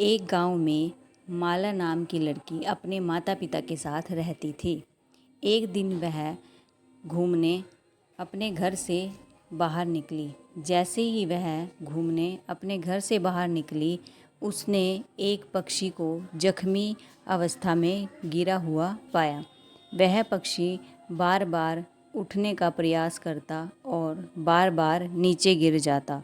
एक गांव में माला नाम की लड़की अपने माता पिता के साथ रहती थी। एक दिन वह घूमने अपने घर से बाहर निकली। जैसे ही वह घूमने अपने घर से बाहर निकली, उसने एक पक्षी को जख्मी अवस्था में गिरा हुआ पाया। वह पक्षी बार बार उठने का प्रयास करता और बार बार नीचे गिर जाता।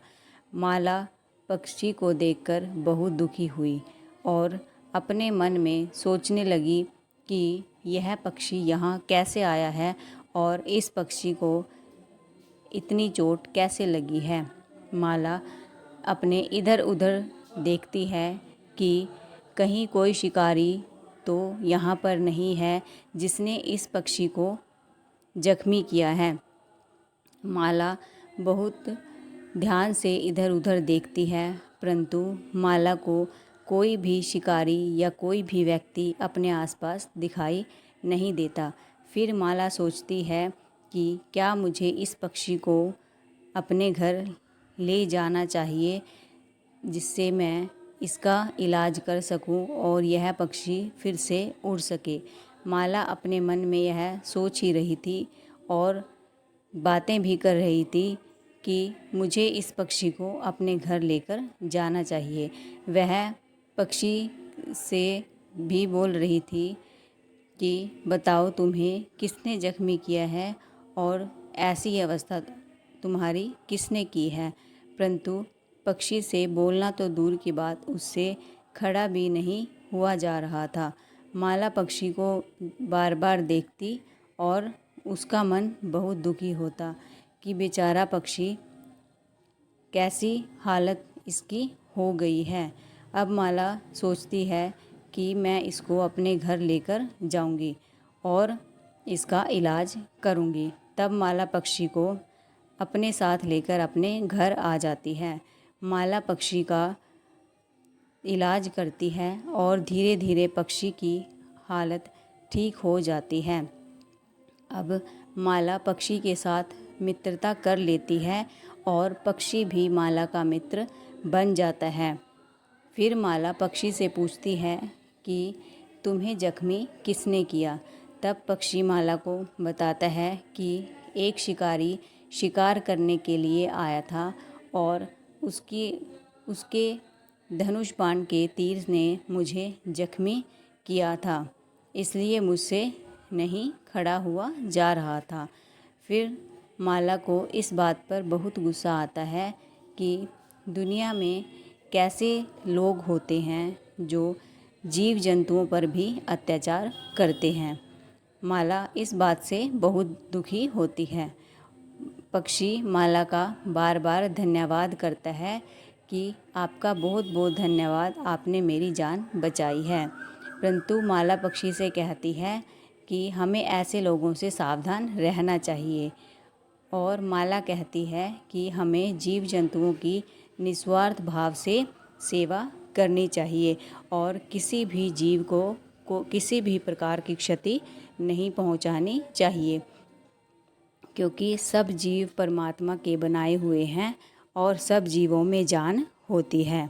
माला पक्षी को देखकर बहुत दुखी हुई और अपने मन में सोचने लगी कि यह पक्षी यहाँ कैसे आया है और इस पक्षी को इतनी चोट कैसे लगी है। माला अपने इधर उधर देखती है कि कहीं कोई शिकारी तो यहाँ पर नहीं है जिसने इस पक्षी को जख्मी किया है। माला बहुत ध्यान से इधर उधर देखती है, परंतु माला को कोई भी शिकारी या कोई भी व्यक्ति अपने आसपास दिखाई नहीं देता। फिर माला सोचती है कि क्या मुझे इस पक्षी को अपने घर ले जाना चाहिए, जिससे मैं इसका इलाज कर सकूं और यह पक्षी फिर से उड़ सके। माला अपने मन में यह सोच ही रही थी और बातें भी कर रही थी कि मुझे इस पक्षी को अपने घर लेकर जाना चाहिए। वह पक्षी से भी बोल रही थी कि बताओ तुम्हें किसने जख्मी किया है और ऐसी अवस्था तुम्हारी किसने की है। परंतु पक्षी से बोलना तो दूर की बात, उससे खड़ा भी नहीं हुआ जा रहा था। माला पक्षी को बार बार देखती और उसका मन बहुत दुखी होता कि बेचारा पक्षी, कैसी हालत इसकी हो गई है। अब माला सोचती है कि मैं इसको अपने घर लेकर जाऊंगी और इसका इलाज करूंगी। तब माला पक्षी को अपने साथ लेकर अपने घर आ जाती है। माला पक्षी का इलाज करती है और धीरे धीरे पक्षी की हालत ठीक हो जाती है। अब माला पक्षी के साथ मित्रता कर लेती है और पक्षी भी माला का मित्र बन जाता है। फिर माला पक्षी से पूछती है कि तुम्हें जख्मी किसने किया। तब पक्षी माला को बताता है कि एक शिकारी शिकार करने के लिए आया था और उसके धनुष बाण के तीर ने मुझे जख्मी किया था, इसलिए मुझसे नहीं खड़ा हुआ जा रहा था। फिर माला को इस बात पर बहुत गुस्सा आता है कि दुनिया में कैसे लोग होते हैं जो जीव जंतुओं पर भी अत्याचार करते हैं। माला इस बात से बहुत दुखी होती है। पक्षी माला का बार बार धन्यवाद करता है कि आपका बहुत बहुत धन्यवाद, आपने मेरी जान बचाई है। परंतु माला पक्षी से कहती है कि हमें ऐसे लोगों से सावधान रहना चाहिए। और माला कहती है कि हमें जीव जंतुओं की निस्वार्थ भाव से सेवा करनी चाहिए और किसी भी जीव को किसी भी प्रकार की क्षति नहीं पहुंचानी चाहिए, क्योंकि सब जीव परमात्मा के बनाए हुए हैं और सब जीवों में जान होती है।